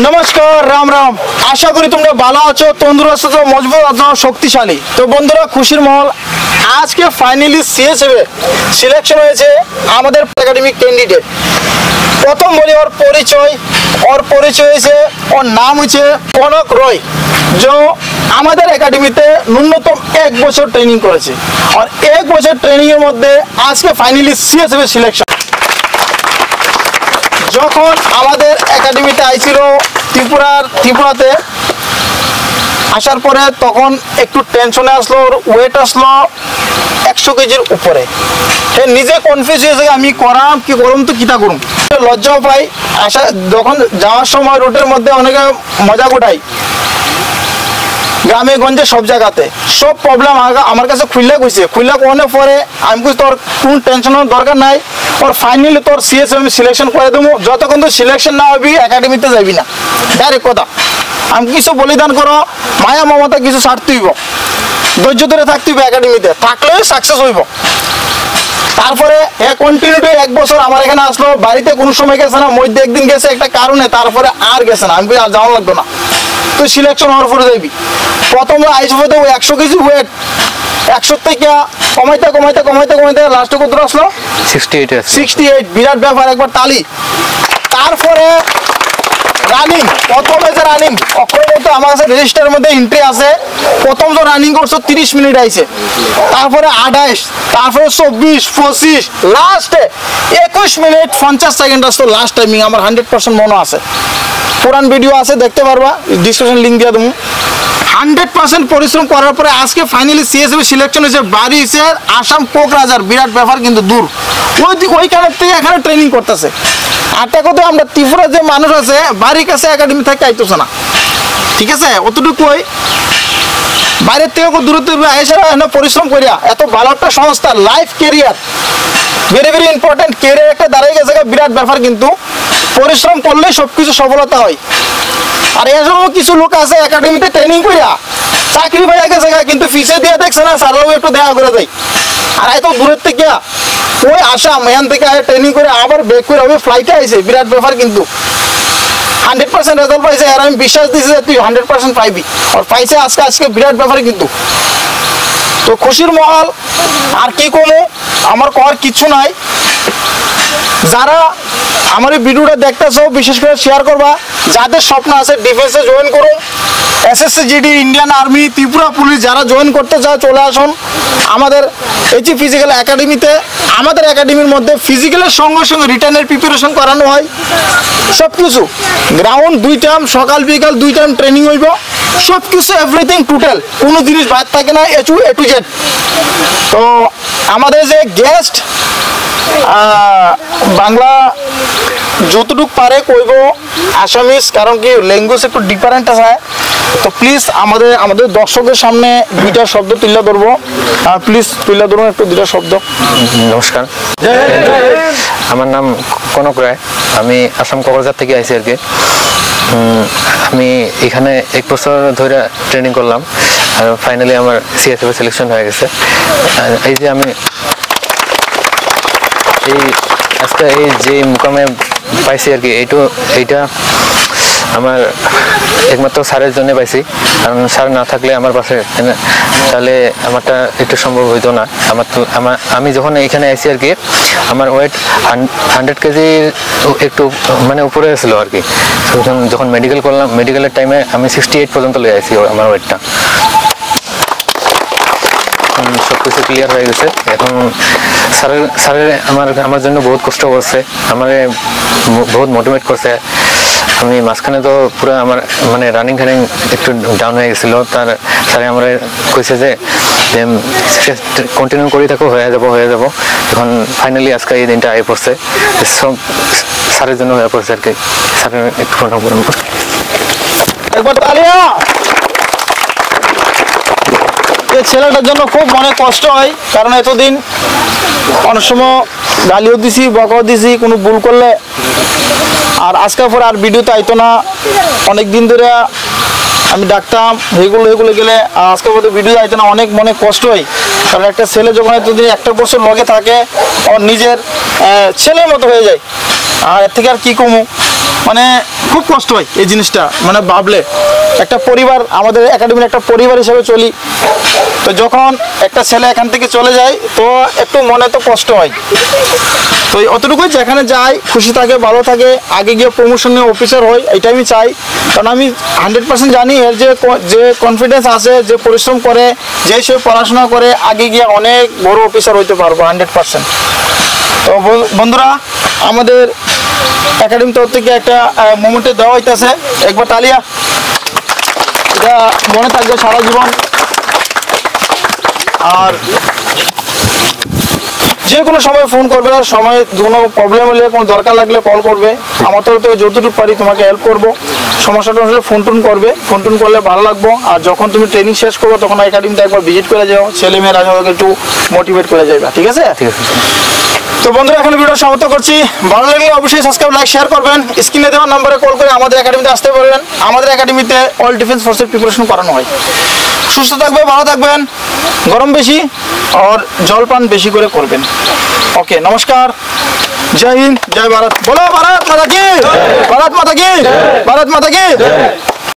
नमस्कार राम राम आशा करी तुम्हारा भालो आछो तंदुरुस्त आछो मजबूत आछो शक्तिशाली। तो बंधुरा खुशिर महल आज के फाइनली सीएसएफ सिलेक्शन হয়েছে আমাদের একাডেমিক ক্যান্ডিডেট। প্রথম বলি ওর পরিচয় হয়েছে ওর নাম হচ্ছে কনক রয়, जो আমাদের একাডেমিতে ন্যূনতম 1 বছর ট্রেনিং করেছে और 1 বছর ট্রেনিং এর মধ্যে আজকে ফাইনালি সিএসএফ সিলেকশন। যখন আমাদের একাডেমিতে আইছিল ত্রিপুরাতে আসার পরে তখন একটু টেনশনে আসলো, ওর ওয়েট আসলো 100 কেজির উপরে। সে নিজে কনফিউজ হয়েছে আমি করাম কি করুম তো কিতা করুম, লজ্জাও পাই। আসা যখন যাওয়ার সময় রুটের মধ্যে অনেকে মজা গোটাই, গ্রামে গঞ্জে সব জায়গাতে সব প্রবলেম আমার কাছে খুললে কোনে পরে আমি তোর কোন টেনশনের দরকার নাই, और फाइनली তোর সিএসএফ আমি সিলেকশন করে দেবো। যতক্ষণ তো সিলেকশন না হবি একাডেমিতে যাবি না, ডাইরেক্ট কথা। আমি কিছু বলিদান করো, মায়া মমতা কিছু ছাড়তে হইব, ধৈর্য ধরে থাকতে হইব, একাডেমিতে থাকলে সাকসেস হইব। তারপরে কন্টিনিউটি 1 বছর আমার এখানে আসলো, বাড়িতে কোনো সময় গেছে না, মধ্যে একদিন গেছে একটা কারণে, তারপরে আর গেছে না। আমি আর যাওয়া লাগতো না, তুই সিলেকশন হওয়ার পরে যাবি। প্রথম আইসিতে 100 কেজি ওয়েট 100 থেকে কমাইতে লাস্টে কত আসলো 68। বিরাট ব্যাপার, একবার তালি। তারপরে রানিং, প্রথমে যে রানিং অক্ষরমত আমার কাছে রেজিস্টারের মধ্যে এন্ট্রি আছে, প্রথম যে রানিং করছো 30 মিনিট আইছে, তারপরে 28, তারপরে 24, 25, লাস্টে 21 মিনিট 50 সেকেন্ড আসতো লাস্ট টাইমিং। আমার 100% মনে আছে, পুরান ভিডিও আছে দেখতে পারবা, ডিসক্রিপশন লিংক দিয়ে দেবো। 100% পরিশ্রম করার পরে আজকে ফাইনালি সিএসএফ সিলেকশন হয়েছে, বাড়ি হয়েছে আসাম কোকরাঝার। বিরাট ব্যাপার, কিন্তু দূর ওইখানের থেকে এখানে ট্রেনিং করতেছে। আটটা কথা আমরা ত্রিপুরা যে মানুষ আছে বাড়ির কাছে একাডেমি থেকে আইতেছে না, ঠিক আছে, অতটুকু বাইরের থেকে দূরত্ব এছাড়া পরিশ্রম করিয়া এত ভালো একটা সংস্থা, life career very important, career একটা দাঁড়িয়ে গেছে, বিরাট ব্যাপার। কিন্তু পরিশ্রম করলে সবকিছু সফলতা হয়। আর এসবও কিছু লোক আছে একাডেমিতে ট্রেনিং করিয়া চাকরি পাইয়া গেছে, কিন্তু ফিসে দিয়ে দেখছে না, স্যারও একটু দেখা করে দেয়। আর এত দূরের থেকে ওই আসাম এখান থেকে ট্রেনিং করে আবার ব্যাক করে হবে ফ্লাইটে আইছে, বিরাট ব্যাপার। কিন্তু 100% রেজাল্ট পাইছে, আর আমি বিশ্বাস দিচ্ছি যে তুই 100% পাইবি, আর পাইছে আজকে বিরাট ব্যাপার। কিন্তু তো খুশির মহল, আর কি কমু, আমার করার কিছু নাই। যারা আমার এই ভিডিওটা দেখতেছো বিশেষ করে শেয়ার করবা, যাদের স্বপ্ন আছে ডিফেন্সে জয়েন করুন, SSC GD, Indian army, Tripura police, যারা জয়েন করতে চাও চলে আসুন আমাদের এইচি ফিজিক্যাল একাডেমিতে। আমাদের একাডেমির মধ্যে ফিজিক্যালের সঙ্গে সঙ্গে রিটার্নের প্রিপারেশন করানো হয়, সব কিছু গ্রাউন্ড 2 টাইম, সকাল বিকাল 2 টাইম ট্রেনিং হইব, সব কিছু এভরিথিং টোটাল, কোনো জিনিস বাদ থাকে না, এ টু জেড। তো আমাদের যে গেস্ট বাংলা যতটুকু পারে কইব, আসামিস, কারণ কি ল্যাঙ্গুয়েজ একটু ডিফারেন্ট আছে। তো প্লিজ আমাদের দর্শকের সামনে 2টা শব্দ তুলে ধরবো, প্লিজ তুলে ধরুন একটু 2টা শব্দ। নমস্কার, আমার নাম কনক রায়, আমি আসাম কোকরাঝার থেকে আইছি আর কি। আমি এখানে 1 বছর ধরে ট্রেনিং করলাম, আর ফাইনালি আমার সিএসএফ সিলেকশন হয়ে গেছে। এই যে আমি আজকে এই যে মুকামে পাইছি আর কি, এইটা আমার একমাত্র স্যারের জন্য পাইছি, কারণ স্যার না থাকলে আমার পাশে তাহলে আমারটা একটু সম্ভব হইতো না। আমি যখন এখানে আইছি আর কি, আমার ওয়েট 100 কেজি একটু মানে উপরে ছিল আর কি। যখন মেডিকেল করলাম, মেডিকেলের টাইমে আমি 68 পর্যন্ত লয়ে আইছি আমার ওয়েটটা। সবকিছু ক্লিয়ার হয়ে গেছে এখন। স্যারের আমার জন্য বহুত কষ্ট করছে, আমারে বহুত মোটিভেট করছে। আমি মাঝখানে তো পুরো আমার মানে রানিং একটু ডাউন হয়ে গেছিলো, স্যারে আমার কইছে যে কন্টিনিউ করে থাকো, হয়ে যাবো। এখন ফাইনালি আজকে এই দিনটা আগে পড়ছে, সব স্যারের জন্য হয়ে পড়ছে আর কি। স্যারের একটু প্রণাম করুন। এই ছেলেটার জন্য খুব মনে কষ্ট হয়, কারণ এতদিন অনেক সময় গালিও দিছি, বকাও দিছি কোনো ভুল করলে, আর আজকের পর আর ভিডিওতে আইতো না। অনেক দিন ধরে আমি ডাকতাম, এগুলো গেলে আজকের পর ভিডিও আইতো না, অনেক মনে কষ্ট হয়। কারণ একটা ছেলে যখন এতদিন 1 বছর লগে থাকে, ওর নিজের ছেলের মতো হয়ে যায়। আর এর থেকে আর কি কমু, মানে খুব কষ্ট হয় এই জিনিসটা, মানে ভাবলে একটা পরিবার, আমাদের একাডেমির একটা পরিবার হিসেবে চলি, তো যখন একটা ছেলে এখান থেকে চলে যায় তো একটু মনে তো কষ্ট হয়। তো অতটুকুই, যেখানে যাই খুশি থাকে, ভালো থাকে, আগে গিয়ে প্রমোশন নিয়ে অফিসার হয়, এটা আমি চাই। কারণ আমি 100% জানি এর যে কনফিডেন্স আছে, যে পরিশ্রম করে, যে সে পড়াশোনা করে, আগে গিয়ে অনেক বড় অফিসার হইতে পারবো 100%। তো বন্ধুরা, আমাদের একাডেমি তরফ থেকে একটা মোমেন্টে দেওয়া হইতেছে, একবার তালিয়া, এটা মনে থাকবে সারা জীবন। আর যে কোনো সময় ফোন করবে, সময় কোনো প্রবলেম হলে, কোনো দরকার লাগলে কল করবে, আমার তরফ থেকে যতটুকু পারি তোমাকে হেল্প করবো। সমস্যাটা হলে ফোন টোন করবে, ফোন টোন করলে ভালো লাগবো। আর যখন তুমি ট্রেনিং শেষ করবো তখন একাডেমিতে একবার ভিজিট করে যাও, ছেলেমেয়েরা একটু মোটিভেট করে যাবে, ঠিক আছে? ঠিক আছে। তো বন্ধুরা, এখন ভিডিও সমাপ্ত করছি। ভালো লাগলে অবশ্যই সাবস্ক্রাইব, লাইক, শেয়ার করবেন। স্ক্রিনে দেওয়া নম্বরে কল করে আমাদের একাডেমিতে আসতে পারবেন। আমাদের একাডেমিতে অল ডিফেন্স ফোর্সের প্রিপারেশন করানো হয়। সুস্থ থাকবে, ভালো থাকবেন, গরম বেশি আর জলপান বেশি করে করবেন। ওকে, নমস্কার, জয় হিন্দ, জয় ভারত। বলো ভারত মাতা কি, ভারত মাতা কি, ভারত মাতা কি।